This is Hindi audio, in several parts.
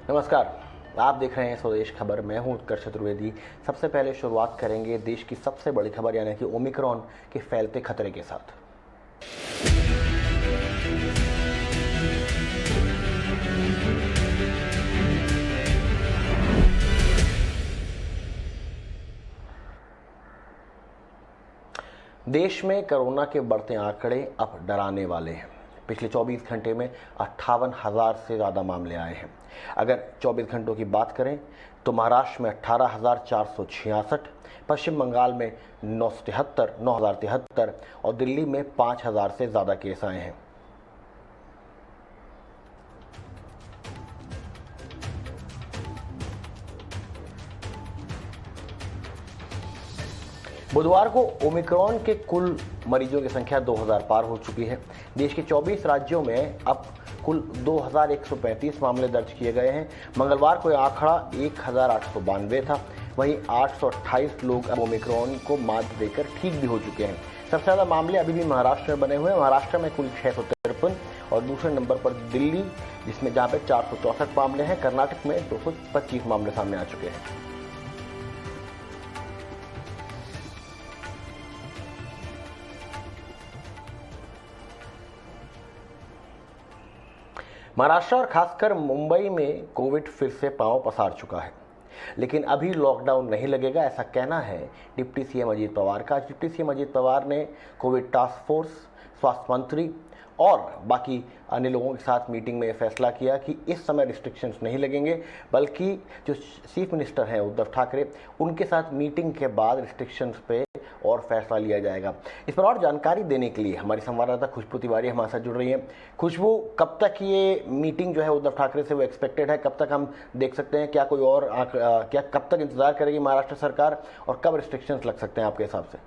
नमस्कार, आप देख रहे हैं स्वदेश खबर। मैं हूं उत्कर्ष चतुर्वेदी। सबसे पहले शुरुआत करेंगे देश की सबसे बड़ी खबर यानी कि ओमिक्रॉन के फैलते खतरे के साथ। देश में कोरोना के बढ़ते आंकड़े अब डराने वाले हैं। पिछले 24 घंटे में 58,000 से ज़्यादा मामले आए हैं। अगर 24 घंटों की बात करें तो महाराष्ट्र में 18,466, पश्चिम बंगाल में 9,073 और दिल्ली में 5,000 से ज़्यादा केस आए हैं। बुधवार को ओमिक्रॉन के कुल मरीजों की संख्या 2,000 पार हो चुकी है। देश के 24 राज्यों में अब कुल 2,135 मामले दर्ज किए गए हैं। मंगलवार को यह आंकड़ा 1,892 था। वहीं 828 लोग अब ओमिक्रॉन को मात देकर ठीक भी हो चुके हैं। सबसे ज़्यादा मामले अभी भी महाराष्ट्र में बने हुए हैं। महाराष्ट्र में कुल 653 और दूसरे नंबर पर दिल्ली, जिसमें जहाँ पे 464 मामले हैं। कर्नाटक में 225 मामले सामने आ चुके हैं। महाराष्ट्र और खासकर मुंबई में कोविड फिर से पांव पसार चुका है, लेकिन अभी लॉकडाउन नहीं लगेगा, ऐसा कहना है डिप्टी सीएम अजीत पवार का। डिप्टी सीएम अजीत पवार ने कोविड टास्क फोर्स, स्वास्थ्य मंत्री और बाकी अन्य लोगों के साथ मीटिंग में यह फैसला किया कि इस समय रिस्ट्रिक्शंस नहीं लगेंगे, बल्कि जो चीफ मिनिस्टर हैं उद्धव ठाकरे, उनके साथ मीटिंग के बाद रिस्ट्रिक्शंस पे और फैसला लिया जाएगा। इस पर और जानकारी देने के लिए हमारी संवाददाता खुशबू तिवारी हमारे साथ जुड़ रही हैं। खुशबू, कब तक ये मीटिंग जो है उद्धव ठाकरे से वो एक्सपेक्टेड है? कब तक हम देख सकते हैं? क्या कोई और क्या कब तक इंतजार करेगी महाराष्ट्र सरकार और कब रिस्ट्रिक्शंस लग सकते हैं आपके हिसाब से?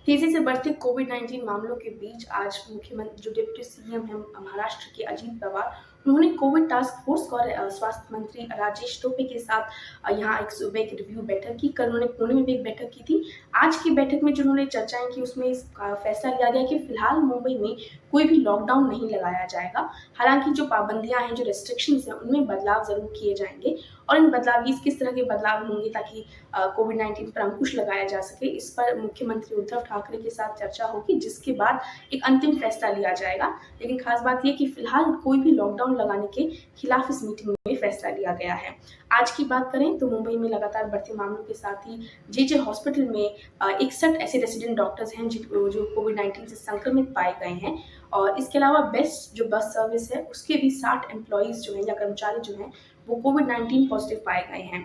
तेजी से बढ़ते कोविड-19 मामलों के बीच आज मुख्यमंत्री जो डिप्टी सीएम हैं महाराष्ट्र के अजीत पवार, उन्होंने कोविड टास्क फोर्स और स्वास्थ्य मंत्री राजेश टोपे के साथ यहाँ एक सुबह की रिव्यू बैठक की। कल उन्होंने पुणे में भी एक बैठक की थी। आज की बैठक में जो उन्होंने चर्चाएं की उसमें फैसला लिया गया कि फिलहाल मुंबई में कोई भी लॉकडाउन नहीं लगाया जाएगा। हालांकि जो पाबंदियां हैं, जो रेस्ट्रिक्शंस हैं, उनमें बदलाव जरूर किए जाएंगे और इन बदलाव किस तरह के बदलाव होंगे ताकि कोविड-19 पर अंकुश लगाया जा सके, इस पर मुख्यमंत्री उद्धव ठाकरे के साथ चर्चा होगी, जिसके बाद एक अंतिम फैसला लिया जाएगा। लेकिन खास बात यह कि फिलहाल कोई भी लॉकडाउन लगाने के खिलाफ इस मीटिंग में फैसला लिया गया है। आज की बात करें तो मुंबई में लगातार बढ़ते मामलों के साथ ही जेजे हॉस्पिटल में 61 ऐसे रेसिडेंट डॉक्टर्स हैं जो कोविड-19 से संक्रमित पाए गए हैं और इसके अलावा बेस्ट जो बस सर्विस है उसके भी 60 एम्प्लॉइज जो हैं या कर्मचारी जो हैं वो कोविड-19 पॉजिटिव पाए गए हैं।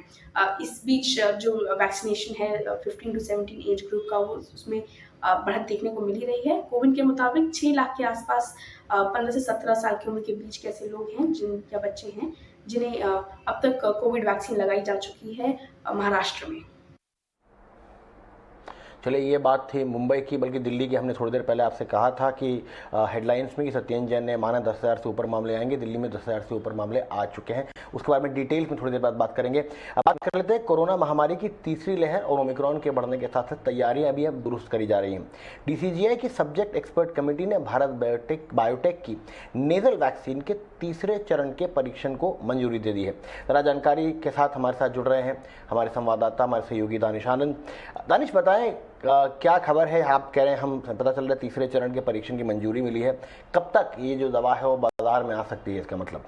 इस बीच जो वैक्सीनेशन है 15 टू 17 एज ग्रुप का, वो उसमें बढ़त देखने को मिल रही है। कोविन के मुताबिक 6 लाख के आसपास 15 से 17 साल की उम्र के बीच के ऐसे लोग हैं या बच्चे हैं जिन्हें अब तक कोविड वैक्सीन लगाई जा चुकी है महाराष्ट्र में। चलिए, ये बात थी मुंबई की। बल्कि दिल्ली की हमने थोड़ी देर पहले आपसे कहा था कि हेडलाइंस में कि सत्येंद्र जैन ने माना 10,000 से ऊपर मामले आएंगे। दिल्ली में 10,000 से ऊपर मामले आ चुके हैं। उसके बारे में डिटेल्स में थोड़ी देर बाद बात करेंगे। अब बात कर लेते हैं कोरोना महामारी की तीसरी लहर और ओमिक्रॉन के बढ़ने के साथ साथ तैयारियां भी अब दुरुस्त करी जा रही हैं। डीसीजीआई की सब्जेक्ट एक्सपर्ट कमेटी ने भारत बायोटेक की नेजल वैक्सीन के तीसरे चरण के परीक्षण को मंजूरी दे दी है। जरा जानकारी के साथ हमारे साथ जुड़ रहे हैं हमारे संवाददाता, हमारे सहयोगी दानिश आनंद। दानिश, बताएं क्या खबर है? आप कह रहे हैं, हम पता चल रहा है तीसरे चरण के परीक्षण की मंजूरी मिली है। कब तक ये जो दवा है वो बाजार में आ सकती है, इसका मतलब?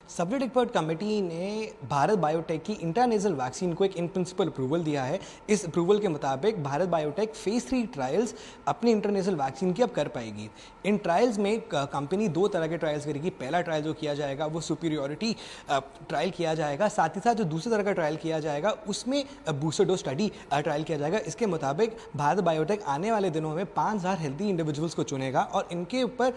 सब्जेक्ट एक्सपर्ट कमेटी ने भारत बायोटेक की इंट्रानेजल वैक्सीन को एक इन प्रिंसिपल अप्रूवल दिया है। इस अप्रूवल के मुताबिक भारत बायोटेक फेज 3 ट्रायल्स अपनी इंट्रानेजल वैक्सीन की अब कर पाएगी। इन ट्रायल्स में कंपनी 2 तरह के ट्रायल्स करेगी। पहला ट्रायल जो किया जाएगा वो सुपीरियोरिटी ट्रायल किया जाएगा। साथ ही साथ जो दूसरे तरह का ट्रायल किया जाएगा उसमें बूस्टर डोज स्टडी ट्रायल किया जाएगा। इसके मुताबिक भारत बायोटेक आने वाले दिनों में 5,000 हेल्दी इंडिविजुअल्स को चुनेगा और इनके ऊपर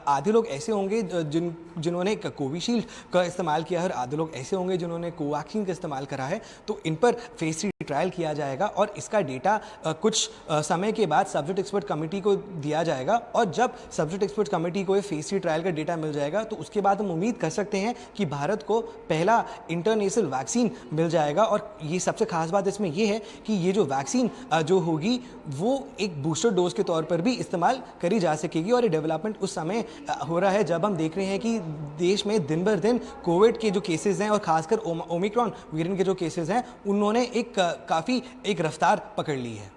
आधे लोग ऐसे होंगे जिन्होंने कोविशील्ड इस्तेमाल किया है और आधे लोग ऐसे होंगे जिन्होंने कोवैक्सीन का इस्तेमाल करा है। तो इन पर फेज 3 ट्रायल किया जाएगा और इसका डेटा कुछ समय के बाद सब्जेक्ट एक्सपर्ट कमेटी को दिया जाएगा और जब सब्जेक्ट एक्सपर्ट कमेटी को फेज 3 ट्रायल का डेटा मिल जाएगा तो उसके बाद हम उम्मीद कर सकते हैं कि भारत को पहला इंटरनेशनल वैक्सीन मिल जाएगा। और ये सबसे खास बात इसमें यह है कि ये जो वैक्सीन जो होगी वो एक बूस्टर डोज के तौर पर भी इस्तेमाल करी जा सकेगी। और ये डेवलपमेंट उस समय हो रहा है जब हम देख रहे हैं कि देश में दिन भर दिन कोविड के जो केसेस हैं और खासकर ओमिक्रॉन वेरिएंट के जो केसेस हैं उन्होंने काफ़ी एक रफ्तार पकड़ ली है।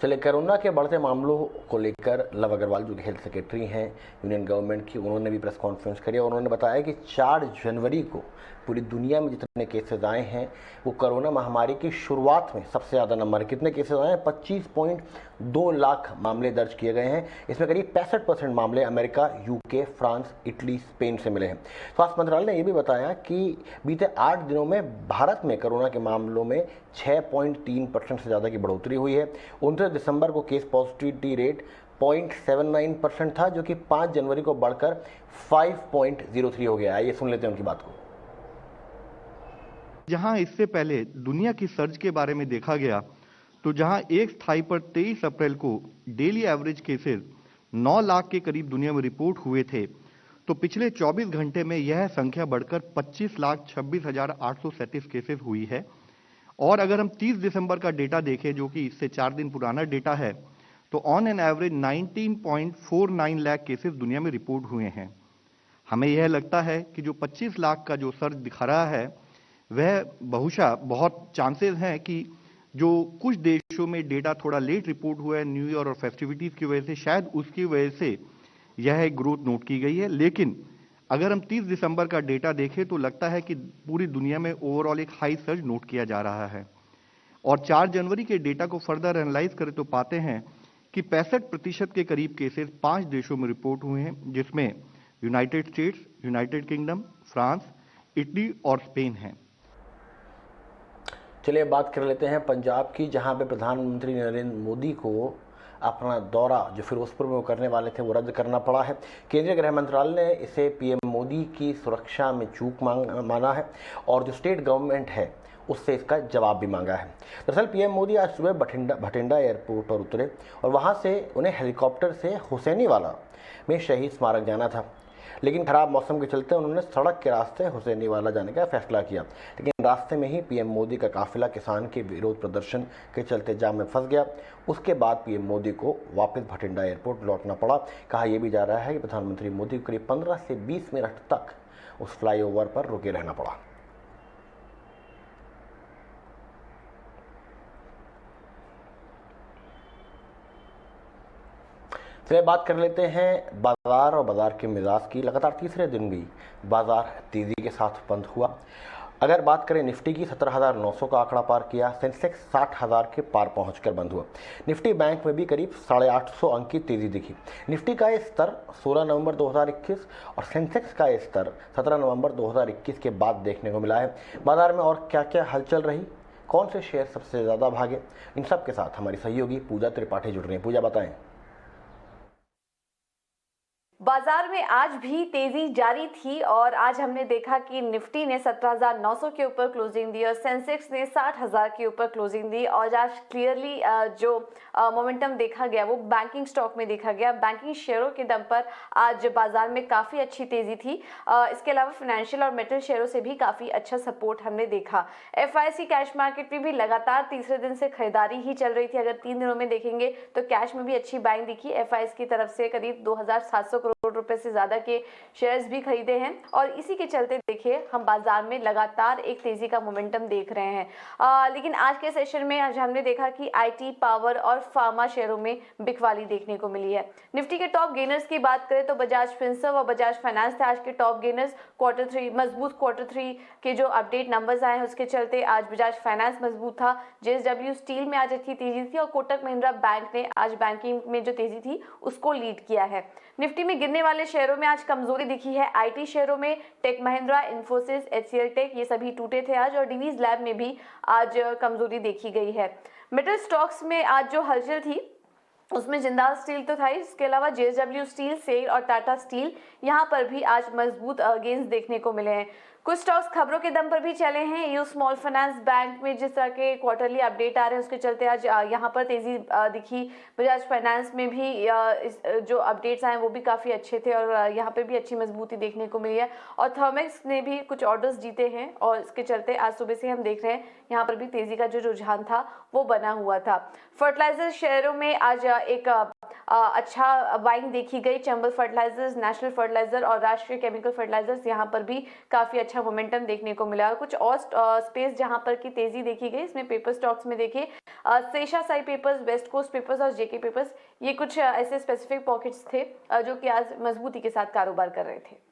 चलिए, कोरोना के बढ़ते मामलों को लेकर लव अग्रवाल जो हेल्थ सेक्रेटरी हैं यूनियन गवर्नमेंट की, उन्होंने भी प्रेस कॉन्फ्रेंस करी और उन्होंने बताया कि 4 जनवरी को पूरी दुनिया में जितने केसेस आए हैं वो कोरोना महामारी की शुरुआत में सबसे ज़्यादा नंबर है। कितने केसेस आए हैं? 25.2 लाख मामले दर्ज किए गए हैं। इसमें करीब 65% मामले America, UK, France, Italy, Spain से मिले हैं। स्वास्थ्य मंत्रालय ने यह भी बताया कि बीते 8 दिनों में भारत में कोरोना के मामलों में 6.3% से ज़्यादा की बढ़ोतरी हुई है। 29 दिसंबर को केस पॉजिटिविटी रेट 0.79% था, जो कि 5 जनवरी को बढ़कर 5.03 हो गया है। ये सुन लेते हैं उनकी बात को। जहां इससे पहले दुनिया की सर्ज के बारे में देखा गया तो जहां एक स्थाई पर 23 अप्रैल को डेली एवरेज केसेस 9 लाख के करीब दुनिया में रिपोर्ट हुए थे, तो पिछले 24 घंटे में यह संख्या बढ़कर 25,26,837 केसेस हुई है। और अगर हम 30 दिसंबर का डेटा देखें, जो कि इससे 4 दिन पुराना डेटा है, तो on an average 19.49 lakh cases दुनिया में रिपोर्ट हुए हैं। हमें यह लगता है कि जो 25 लाख का जो सर्ज दिखा रहा है वह बहुशः बहुत चांसेस हैं कि जो कुछ देशों में डेटा थोड़ा लेट रिपोर्ट हुआ है न्यू ईयर और फेस्टिविटीज की वजह से, शायद उसकी वजह से यह एक ग्रोथ नोट की गई है। लेकिन अगर हम 30 दिसंबर का डेटा देखें तो लगता है कि पूरी दुनिया में ओवरऑल एक हाई सर्ज नोट किया जा रहा है। और 4 जनवरी के डेटा को फर्दर एनालाइज करें तो पाते हैं कि 65% के करीब केसेस 5 देशों में रिपोर्ट हुए हैं, जिसमें United states, United kingdom, France, Italy और स्पेन हैं। चलिए बात कर लेते हैं पंजाब की, जहां पे प्रधानमंत्री नरेंद्र मोदी को अपना दौरा जो फिरोजपुर में वो करने वाले थे वो रद्द करना पड़ा है। केंद्रीय गृह मंत्रालय ने इसे पीएम मोदी की सुरक्षा में चूक माना है और जो स्टेट गवर्नमेंट है उससे इसका जवाब भी मांगा है। दरअसल पीएम मोदी आज सुबह भटिंडा एयरपोर्ट पर उतरे और वहां से उन्हें हेलीकॉप्टर से हुसैनीवाला में शहीद स्मारक जाना था, लेकिन खराब मौसम के चलते उन्होंने सड़क के रास्ते हुसैनीवाला जाने का फैसला किया। लेकिन रास्ते में ही पीएम मोदी का काफिला किसान के विरोध प्रदर्शन के चलते जाम में फंस गया। उसके बाद पीएम मोदी को वापस भटिंडा एयरपोर्ट लौटना पड़ा। कहा यह भी जा रहा है कि प्रधानमंत्री मोदी को करीब 15 से 20 मिनट तक उस फ्लाईओवर पर रुके रहना पड़ा। चलिए बात कर लेते हैं बाजार और बाजार के मिजाज की। लगातार तीसरे दिन भी बाजार तेजी के साथ बंद हुआ। अगर बात करें निफ्टी की, 17,900 का आंकड़ा पार किया। सेंसेक्स 60,000 के पार पहुंचकर बंद हुआ। निफ्टी बैंक में भी करीब 850 अंक की तेजी दिखी। निफ्टी का ये स्तर 16 नवंबर 2021 और सेंसेक्स का ये स्तर 17 नवंबर 2021 के बाद देखने को मिला है। बाजार में और क्या क्या हलचल रही, कौन से शेयर सबसे ज़्यादा भागे, इन सब के साथ हमारी सहयोगी पूजा त्रिपाठी जुड़ रही हैं। पूजा बताएं। बाजार में आज भी तेजी जारी थी और आज हमने देखा कि निफ्टी ने 17,900 के ऊपर क्लोजिंग दी और सेंसेक्स ने 60,000 के ऊपर क्लोजिंग दी। और आज क्लियरली जो मोमेंटम देखा गया वो बैंकिंग स्टॉक में देखा गया। बैंकिंग शेयरों के दम पर आज बाजार में काफ़ी अच्छी तेजी थी। इसके अलावा फाइनेंशियल और मेटल शेयरों से भी काफ़ी अच्छा सपोर्ट हमने देखा। FIC कैश मार्केट में भी लगातार तीसरे दिन से खरीदारी ही चल रही थी। अगर 3 दिनों में देखेंगे तो कैश में भी अच्छी बाइंग दिखी। FIC की तरफ से करीब 2,700 करोड़ रुपए से ज्यादा के शेयर्स भी खरीदे हैं और इसी के चलते देखिए हम बाजार में लगातार एक तेजी का मोमेंटम देख रहे हैं। लेकिन आज के सेशन में आज हमने देखा कि IT, पावर और फार्मा शेयरों में बिकवाली देखने को मिली है। निफ्टी के टॉप गेनर्स की बात करें तो बजाज फिनसर्व और बजाज फाइनेंस थे आज के टॉप गेनर्स। मजबूत Q3 के जो अपडेट नंबर्स आए हैं उसके चलते आज बजाज फाइनेंस मजबूत था। JSW स्टील में आज अच्छी तेजी थी और कोटक महिंद्रा बैंक ने आज बैंकिंग में जो तेजी थी उसको लीड किया है। निफ्टी में गिरने वाले शेयरों में आज कमजोरी दिखी है। IT शेयरों में Tech Mahindra, Infosys, HCL Tech ये सभी टूटे थे आज और डिवीज लैब में भी आज कमजोरी देखी गई है। मेटल स्टॉक्स में आज जो हलचल थी उसमें जिंदाल स्टील तो था ही, इसके अलावा JSW स्टील, सेल और टाटा स्टील यहाँ पर भी आज मजबूत गेन्स देखने को मिले हैं। कुछ स्टॉक्स खबरों के दम पर भी चले हैं। यू स्मॉल फाइनेंस बैंक में जिस तरह के क्वार्टरली अपडेट आ रहे हैं उसके चलते आज यहाँ पर तेजी दिखी। बजाज फाइनेंस में भी जो अपडेट्स आए वो भी काफ़ी अच्छे थे और यहाँ पे भी अच्छी मजबूती देखने को मिली है। और थर्मेक्स ने भी कुछ ऑर्डर्स जीते हैं और इसके चलते आज सुबह से हम देख रहे हैं यहाँ पर भी तेजी का जो रुझान था वो बना हुआ था। फर्टिलाइजर शेयरों में आज एक अच्छा बाइंग देखी गई। चंबल फर्टिलाइजर्स, नेशनल फर्टिलाइजर और राष्ट्रीय केमिकल फर्टिलाइजर्स यहाँ पर भी काफ़ी अच्छा मोमेंटम देखने को मिला। और कुछ और स्पेस जहाँ पर की तेजी देखी गई, इसमें पेपर स्टॉक्स में देखिए Sesha Sai papers, west coast papers और JK पेपर्स, ये कुछ ऐसे स्पेसिफिक पॉकेट्स थे जो कि आज मजबूती के साथ कारोबार कर रहे थे।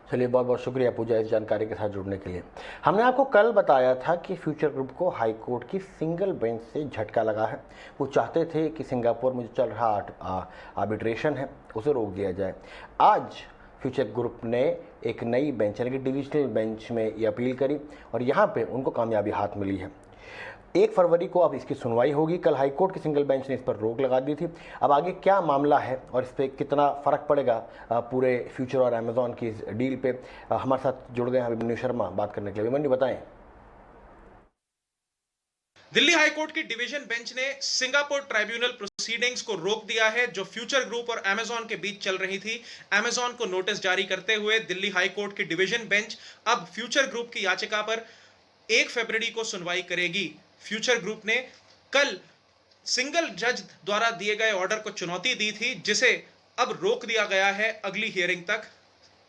चलिए, बहुत बहुत शुक्रिया पूजा इस जानकारी के साथ जुड़ने के लिए। हमने आपको कल बताया था कि फ्यूचर ग्रुप को हाई कोर्ट की सिंगल बेंच से झटका लगा है। वो चाहते थे कि सिंगापुर में जो चल रहा आर्बिट्रेशन है उसे रोक दिया जाए। आज फ्यूचर ग्रुप ने एक नई बेंच यानी कि डिविजनल बेंच में ये अपील करी और यहाँ पे उनको कामयाबी हाथ मिली है। 1 फरवरी को अब इसकी सुनवाई होगी। कल हाईकोर्ट की सिंगल बेंच ने इस पर रोक लगा दी थी। अब आगे क्या मामला है और इस पर कितना फ़र्क पड़ेगा पूरे फ्यूचर और अमेजॉन की इस डील पे, हमारे साथ जुड़ गए हैं अभिमन्यु शर्मा बात करने के लिए। अभिमन्यु, बताएं। दिल्ली हाईकोर्ट की डिवीजन बेंच ने सिंगापुर ट्राइब्यूनल प्रोसीडिंग्स को रोक दिया है जो फ्यूचर ग्रुप और अमेजॉन के बीच चल रही थी। अमेजॉन को नोटिस जारी करते हुए दिल्ली हाईकोर्ट की डिवीजन बेंच अब फ्यूचर ग्रुप की याचिका पर 1 फरवरी को सुनवाई करेगी। फ्यूचर ग्रुप ने कल सिंगल जज द्वारा दिए गए ऑर्डर को चुनौती दी थी, जिसे अब रोक दिया गया है अगली हियरिंग तक।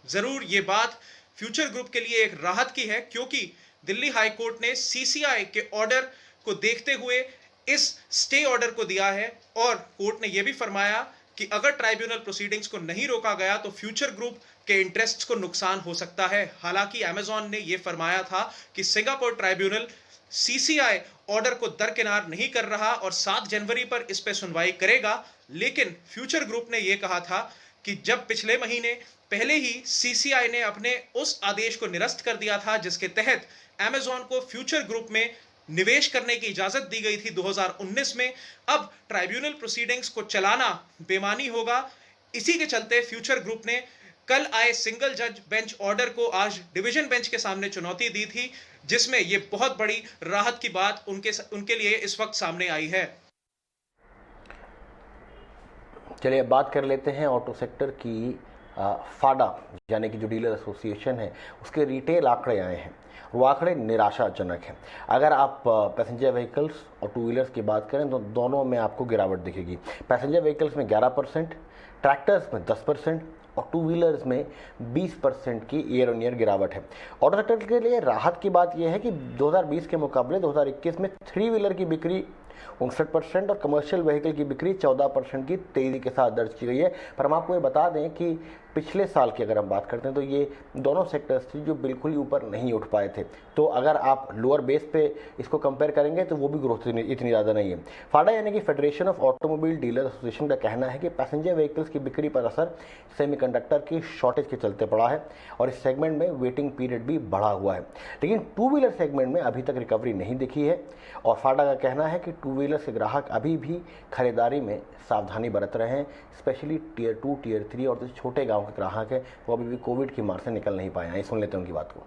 जरूर ये बात फ्यूचर ग्रुप के लिए एक राहत की है, क्योंकि दिल्ली हाईकोर्ट ने CCI के ऑर्डर को देखते हुए इस स्टे ऑर्डर को दिया है और कोर्ट ने यह भी फरमाया कि अगर ट्राइब्यूनल प्रोसीडिंग्स को नहीं रोका गया तो फ्यूचर ग्रुप के इंटरेस्ट्स को नुकसान हो सकता है। हालांकि अमेजॉन ने यह फरमाया था कि सिंगापुर ट्राइब्यूनल CCI ऑर्डर को दरकिनार नहीं कर रहा और 7 जनवरी पर इस पे सुनवाई करेगा। लेकिन फ्यूचर ग्रुप ने यह कहा था कि जब पिछले महीने पहले ही CCI ने अपने उस आदेश को निरस्त कर दिया था जिसके तहत अमेजॉन को फ्यूचर ग्रुप में निवेश करने की इजाजत दी गई थी 2019 में, अब ट्राइब्यूनल प्रोसीडिंग्स को चलाना बेमानी होगा। इसी के चलते फ्यूचर ग्रुप ने कल आए सिंगल जज बेंच ऑर्डर को आज डिवीजन बेंच के सामने चुनौती दी थी, जिसमें यह बहुत बड़ी राहत की बात उनके लिए इस वक्त सामने आई है। चलिए, अब बात कर लेते हैं ऑटो सेक्टर की। फाडा यानी कि जो डीलर एसोसिएशन है उसके रिटेल आंकड़े आए हैं। वो आंकड़े निराशाजनक हैं। अगर आप पैसेंजर व्हीकल्स और 2 व्हीलर्स की बात करें तो दोनों में आपको गिरावट दिखेगी। पैसेंजर व्हीकल्स में 11%, ट्रैक्टर्स में 10% और 2 व्हीलर्स में 20% की ईयर ऑन ईयर गिरावट है। ऑटो सेक्टर के लिए राहत की बात यह है कि 2020 के मुकाबले 2021 में 3 व्हीलर की बिक्री 59% और कमर्शियल व्हीकल की बिक्री 14% की तेज़ी के साथ दर्ज की गई है। पर हम आपको ये बता दें कि पिछले साल की अगर हम बात करते हैं तो ये दोनों सेक्टर्स थी जो बिल्कुल ही ऊपर नहीं उठ पाए थे। तो अगर आप लोअर बेस पे इसको कंपेयर करेंगे तो वो भी ग्रोथ इतनी ज़्यादा नहीं है। फाडा यानी कि federation of automobile dealer association का कहना है कि पैसेंजर व्हीकल्स की बिक्री पर असर सेमीकंडक्टर की शॉर्टेज के चलते पड़ा है और इस सेगमेंट में वेटिंग पीरियड भी बढ़ा हुआ है। लेकिन 2 व्हीलर सेगमेंट में अभी तक रिकवरी नहीं दिखी है और फाडा का कहना है कि 2 व्हीलर से ग्राहक अभी भी खरीदारी में सावधानी बरत रहे हैं। स्पेशली टियर 2, टियर 3 और जो छोटे गांव के ग्राहक हैं वो अभी भी कोविड की मार से निकल नहीं पाए हैं। सुन लेते हैं उनकी बात को।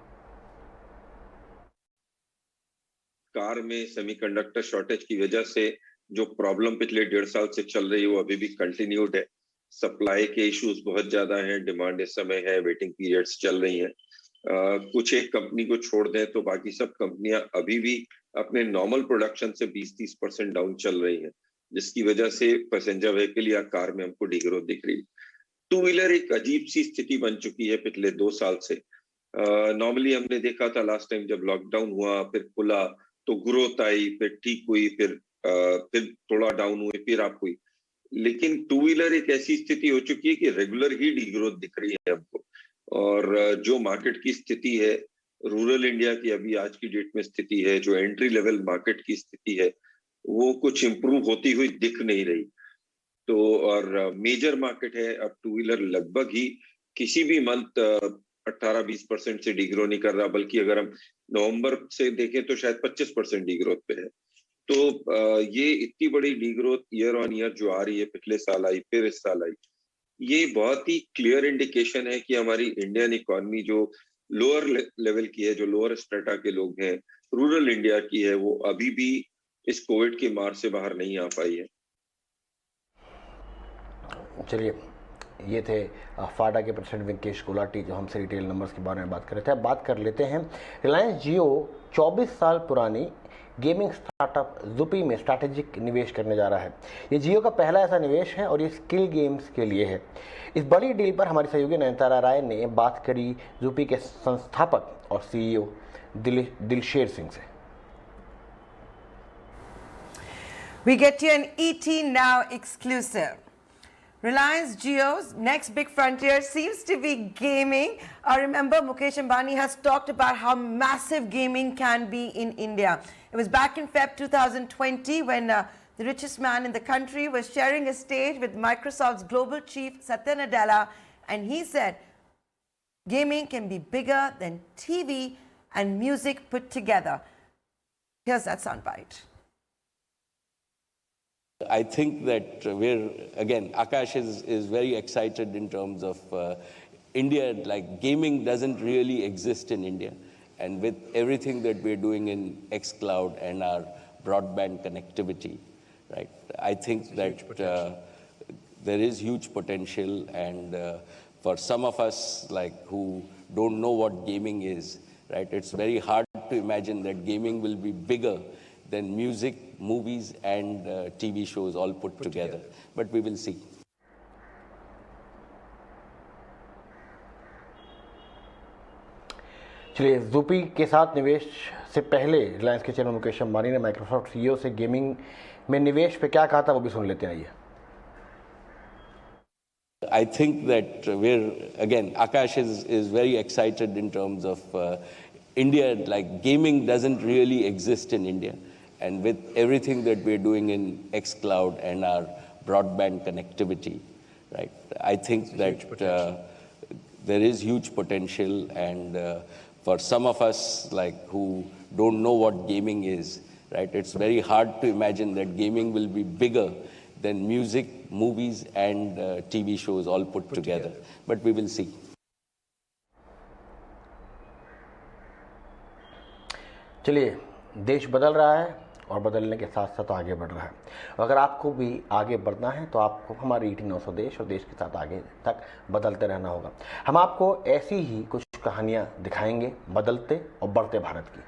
कार में सेमीकंडक्टर शॉर्टेज की वजह से जो प्रॉब्लम पिछले 1.5 साल से चल रही है वो अभी भी कंटिन्यूड है। सप्लाई के इश्यूज बहुत ज्यादा हैं, डिमांड इस समय है, वेटिंग पीरियड्स चल रही हैं। कुछ एक कंपनी को छोड़ दें तो बाकी सब कंपनियां अभी भी अपने नॉर्मल प्रोडक्शन से 20-30% डाउन चल रही हैं, जिसकी वजह से पैसेंजर व्हीकल या कार में हमको डिग्रोथ दिख रही है। 2 व्हीलर एक अजीब सी स्थिति बन चुकी है पिछले 2 साल से। नॉर्मली हमने देखा था लास्ट टाइम जब लॉकडाउन हुआ फिर खुला तो ग्रोथ आई, फिर ठीक हुई, फिर थोड़ा डाउन हुई, फिर अप हुई। लेकिन 2 व्हीलर एक ऐसी स्थिति हो चुकी है कि रेगुलर ही डिग्रोथ दिख रही है हमको। और जो मार्केट की स्थिति है, रूरल इंडिया की अभी आज की डेट में स्थिति है, जो एंट्री लेवल मार्केट की स्थिति है, वो कुछ इंप्रूव होती हुई दिख नहीं रही। तो और मेजर मार्केट है, अब 2 व्हीलर लगभग ही किसी भी मंथ 18-20% से डिग्रो नहीं कर रहा, बल्कि अगर हम नवंबर से देखें तो शायद 25% डिग्रोथ पे है। तो ये इतनी बड़ी डीग्रोथ ईयर ऑन ईयर जो आ रही है, पिछले साल आई फिर इस साल आई, ये बहुत ही क्लियर इंडिकेशन है कि हमारी इंडियन इकोनॉमी जो लोअर लेवल की है, जो लोअर स्ट्रेटा के लोग हैं, रूरल इंडिया की है, वो अभी भी इस कोविड की मार से बाहर नहीं आ पाई है। चलिए, ये थे फाडा के प्रेसिडेंट वेंकटेश गुलाटी जो हमसे रिटेल नंबर्स के बारे में बात कर रहे थे। अब बात कर लेते हैं रिलायंस जियो 24 साल पुरानी गेमिंग स्टार्टअप ज़ुपी में स्ट्रैटेजिक निवेश करने जा रहा है। ये जियो का पहला ऐसा निवेश है और ये स्किल गेम्स के लिए है। इस बड़ी डील पर हमारी सहयोगी नयनतारा राय ने बात करी ज़ुपी के संस्थापक और सीईओ दिलशेर सिंह से। We get you an ET Now exclusive. Reliance Jio's next big frontier seems to be gaming. I remember Mukesh Ambani has talked about how massive gaming can be in India. It was back in Feb 2020 when the richest man in the country was sharing a stage with Microsoft's global chief Satya Nadella, and he said gaming can be bigger than TV and music put together. Here's that soundbite. I think that Akash is very excited in terms of India, like gaming doesn't really exist in India. And with everything that we're doing in xCloud and our broadband connectivity, right, I think that there is huge potential. And for some of us like who don't know what gaming is, right, it's very hard to imagine that gaming will be bigger than music, movies and TV shows all put together. But we will see. चलिए, ज़ुपी के साथ निवेश से पहले रिलायंस के चेयरमैन मुकेश अंबानी ने माइक्रोसॉफ्ट सीईओ से गेमिंग में निवेश पे क्या कहा था, वो भी सुन लेते हैं। आइए। I think that Akash is very excited in terms of India, like gaming doesn't really exist in India. And with everything that we're doing in xCloud and our broadband connectivity, right, I think that there is huge potential. And for some of us like who don't know what gaming is, right, it's very hard to imagine that gaming will be bigger than music, movies and TV shows all put together. But we will see. चलिए, देश बदल रहा है और बदलने के साथ साथ आगे बढ़ रहा है। अगर आपको भी आगे बढ़ना है तो आपको हमारे ET 900 देश और देश के साथ आगे तक बदलते रहना होगा। हम आपको ऐसी ही कुछ कहानियां दिखाएंगे बदलते और बढ़ते भारत की।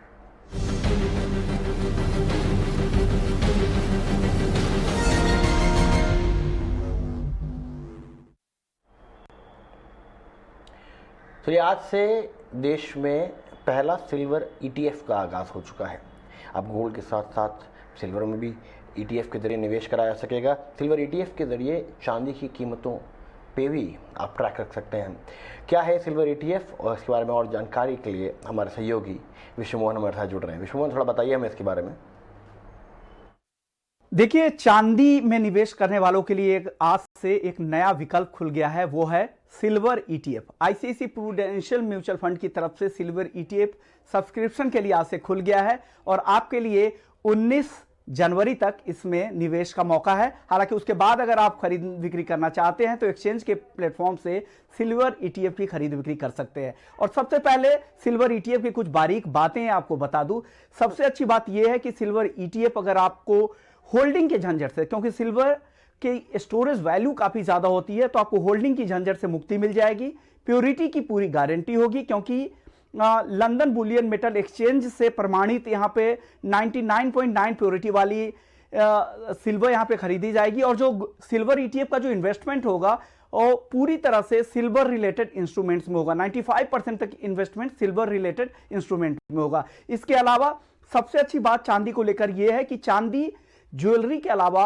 चलिए, आज से देश में पहला सिल्वर ETF का आगाज़ हो चुका है। अब गोल्ड के साथ साथ सिल्वर में भी ETF के जरिए निवेश कराया जा सकेगा। सिल्वर ETF के जरिए चांदी की कीमतों पे भी आप ट्रैक रख सकते हैं। क्या है सिल्वर ETF और इसके बारे में और जानकारी के लिए हमारे सहयोगी विश्वमोहन हमारे साथ जुड़ रहे हैं। विश्वमोहन, थोड़ा बताइए हमें इसके बारे में। देखिए, चांदी में निवेश करने वालों के लिए आज से एक नया विकल्प खुल गया है, वो है silver ETF। ICICI prudential mutual fund की तरफ से सिल्वर ETF सब्सक्रिप्शन के लिए आज से खुल गया है और आपके लिए 19 जनवरी तक इसमें निवेश का मौका है। हालांकि उसके बाद अगर आप खरीद बिक्री करना चाहते हैं तो एक्सचेंज के प्लेटफॉर्म से सिल्वर ETF की खरीद बिक्री कर सकते हैं। और सबसे पहले सिल्वर ETF की कुछ बारीक बातें आपको बता दूं। सबसे अच्छी बात यह है कि सिल्वर ETF अगर आपको होल्डिंग के झंझट से, क्योंकि सिल्वर की स्टोरेज वैल्यू काफी ज्यादा होती है, तो आपको होल्डिंग की झंझट से मुक्ति मिल जाएगी। प्योरिटी की पूरी गारंटी होगी, क्योंकि लंदन बुलियन मेटल एक्सचेंज से प्रमाणित यहां पे 99.9 प्योरिटी वाली सिल्वर यहां पे खरीदी जाएगी। और जो सिल्वर ETF का जो इन्वेस्टमेंट होगा और पूरी तरह से सिल्वर रिलेटेड इंस्ट्रूमेंट्स में होगा। 95% तक इन्वेस्टमेंट सिल्वर रिलेटेड इंस्ट्रूमेंट में होगा। इसके अलावा सबसे अच्छी बात चांदी को लेकर यह है कि चांदी ज्वेलरी के अलावा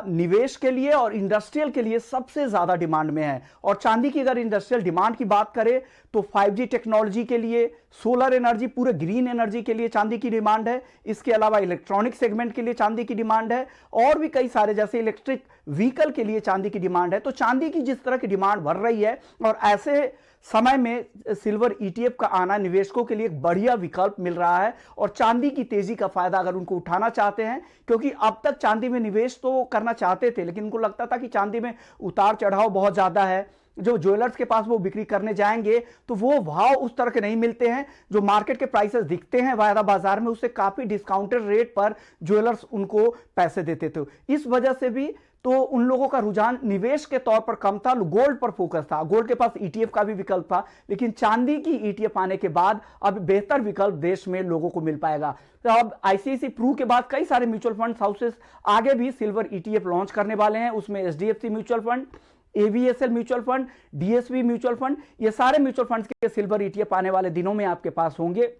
निवेश के लिए और इंडस्ट्रियल के लिए सबसे ज्यादा डिमांड में है। और चांदी की अगर इंडस्ट्रियल डिमांड की बात करें तो 5G टेक्नोलॉजी के लिए, सोलर एनर्जी, पूरे ग्रीन एनर्जी के लिए चांदी की डिमांड है। इसके अलावा इलेक्ट्रॉनिक सेगमेंट के लिए चांदी की डिमांड है और भी कई सारे, जैसे इलेक्ट्रिक व्हीकल के लिए चांदी की डिमांड है। तो चांदी की जिस तरह की डिमांड बढ़ रही है और ऐसे समय में सिल्वर ETF का आना निवेशकों के लिए एक बढ़िया विकल्प मिल रहा है और चांदी की तेजी का फायदा अगर उनको उठाना चाहते हैं, क्योंकि अब तक चांदी में निवेश तो करना चाहते थे लेकिन उनको लगता था कि चांदी में उतार चढ़ाव बहुत ज्यादा है, जो ज्वेलर्स के पास वो बिक्री करने जाएंगे तो वो भाव उस तरह के नहीं मिलते हैं, जो मार्केट के प्राइसेस दिखते हैं वायदा बाजार में उससे काफी डिस्काउंटेड रेट पर ज्वेलर्स उनको पैसे देते थे। इस वजह से भी तो उन लोगों का रुझान निवेश के तौर पर कम था, गोल्ड पर फोकस था। गोल्ड के पास ETF का भी विकल्प था, लेकिन चांदी की ETF आने के बाद अब बेहतर विकल्प देश में लोगों को मिल पाएगा। तो अब ICICI प्रू के बाद कई सारे म्यूचुअल फंड हाउसेस आगे भी सिल्वर ETF लॉन्च करने वाले हैं। उसमें HDFC mutual fund, ABSL mutual fund, DSV mutual fund, ये सारे म्यूचुअल फंड्स के सिल्वर ETF आने वाले दिनों में आपके पास होंगे।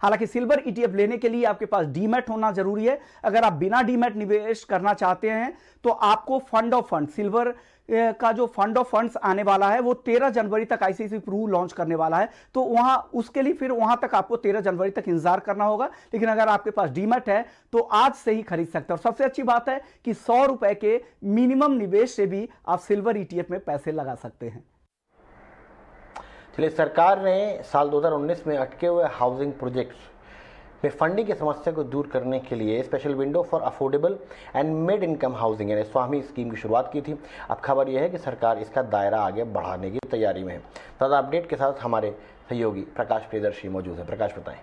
हालांकि सिल्वर ETF लेने के लिए आपके पास डीमैट होना जरूरी है। अगर आप बिना डीमैट निवेश करना चाहते हैं तो आपको फंड ऑफ फंड, सिल्वर का जो फंड ऑफ फंड्स आने वाला है वो 13 जनवरी तक ICICI प्रू लॉन्च करने वाला है, तो वहां उसके लिए फिर वहां तक आपको 13 जनवरी तक इंतजार करना होगा। लेकिन अगर आपके पास डीमैट है तो आज से ही खरीद सकते हैं। और सबसे अच्छी बात है कि 100 रुपए के मिनिमम निवेश से भी आप सिल्वर ETF में पैसे लगा सकते हैं। चलिए, सरकार ने साल 2019 में अटके हुए हाउसिंग प्रोजेक्ट्स में फंडिंग की समस्या को दूर करने के लिए special window for affordable and mid income housing यानी स्वामी स्कीम की शुरुआत की थी। अब खबर यह है कि सरकार इसका दायरा आगे बढ़ाने की तैयारी में है। ताज़ा अपडेट के साथ हमारे सहयोगी प्रकाश प्रियदर्शी मौजूद है। प्रकाश, बताएं।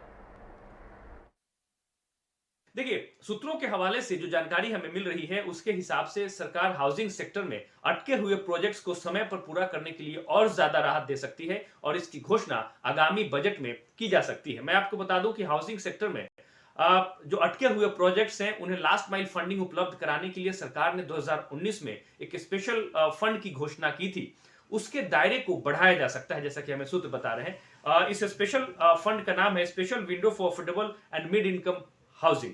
देखिए, सूत्रों के हवाले से जो जानकारी हमें मिल रही है उसके हिसाब से सरकार हाउसिंग सेक्टर में अटके हुए प्रोजेक्ट्स को समय पर पूरा करने के लिए और ज्यादा राहत दे सकती है और इसकी घोषणा आगामी बजट में की जा सकती है। मैं आपको बता दूं कि हाउसिंग सेक्टर में जो अटके हुए प्रोजेक्ट्स हैं उन्हें लास्ट माइल फंडिंग उपलब्ध कराने के लिए सरकार ने 2019 में एक स्पेशल फंड की घोषणा की थी। उसके दायरे को बढ़ाया जा सकता है, जैसा कि हमें सूत्र बता रहे हैं। इस स्पेशल फंड का नाम है special window for affordable and mid income housing.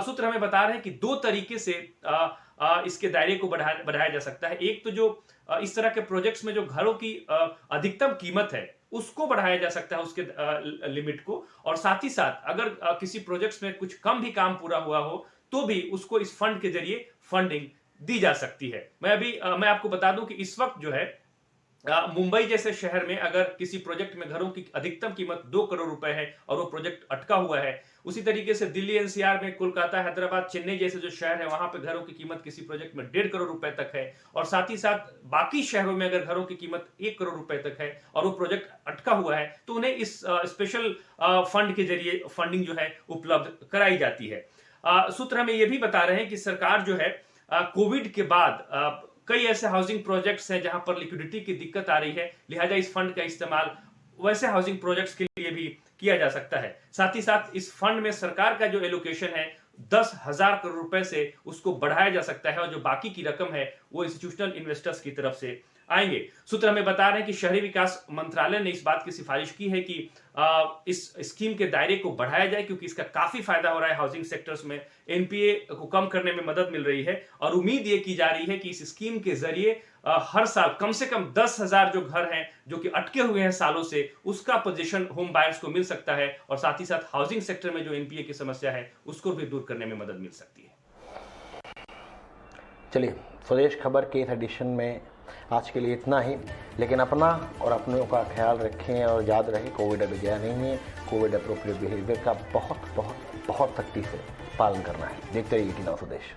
सूत्र हमें बता रहे हैं कि दो तरीके से इसके दायरे को बढ़ाया जा सकता है। एक तो जो इस तरह के प्रोजेक्ट्स में जो घरों की अधिकतम कीमत है उसको बढ़ाया जा सकता है, उसके लिमिट को, और साथ ही साथ अगर किसी प्रोजेक्ट्स में कुछ कम भी काम पूरा हुआ हो तो भी उसको इस फंड के जरिए फंडिंग दी जा सकती है। मैं आपको बता दूं कि इस वक्त जो है मुंबई जैसे शहर में अगर किसी प्रोजेक्ट में घरों की अधिकतम कीमत 2 करोड़ रुपए है और वो प्रोजेक्ट अटका हुआ है, उसी तरीके से दिल्ली NCR में, कोलकाता, हैदराबाद, चेन्नई जैसे जो शहर है वहां पे घरों की कीमत किसी प्रोजेक्ट में 1.5 करोड़ रुपए तक है, और साथ ही साथ बाकी शहरों में अगर घरों की कीमत 1 करोड़ रुपए तक है और वो प्रोजेक्ट अटका हुआ है तो उन्हें इस स्पेशल फंड के जरिए फंडिंग जो है उपलब्ध कराई जाती है। सूत्र हमें यह भी बता रहे हैं कि सरकार जो है कोविड के बाद कई ऐसे हाउसिंग प्रोजेक्ट्स हैं जहां पर लिक्विडिटी की दिक्कत आ रही है, लिहाजा इस फंड का इस्तेमाल वैसे हाउसिंग प्रोजेक्ट्स के लिए भी किया जा सकता है। साथ ही साथ इस फंड में सरकार का जो एलोकेशन है 10,000 करोड़ रुपए से उसको बढ़ाया जा सकता है और जो बाकी की रकम है वो इंस्टीट्यूशनल इन्वेस्टर्स की तरफ से आएंगे। सूत्र हमें बता रहे हैं कि शहरी विकास मंत्रालय ने इस बात की सिफारिश की है कि इस स्कीम के दायरे को बढ़ाया जाए, क्योंकि इसका काफी फायदा हो रहा है हाउसिंग सेक्टर्स में। NPA को कम करने में मदद मिल रही है और उम्मीद ये की जा रही है कि इस स्कीम के जरिए हर साल कम से कम 10,000 जो घर हैं जो कि अटके हुए हैं सालों से, उसका पोजीशन होम बायर्स को मिल सकता है और साथ ही साथ हाउसिंग सेक्टर में जो NPA की समस्या है उसको भी दूर करने में मदद मिल सकती है। चलिए, स्वदेश खबर के इस एडिशन में आज के लिए इतना ही, लेकिन अपना और अपनों का ख्याल रखें और याद रहे कोविड अभी गया नहीं है। कोविड अप्रोप्रिएट बिहेवियर का बहुत बहुत बहुत सख्ती से पालन करना है। देखते रहिए टीवी स्वदेश।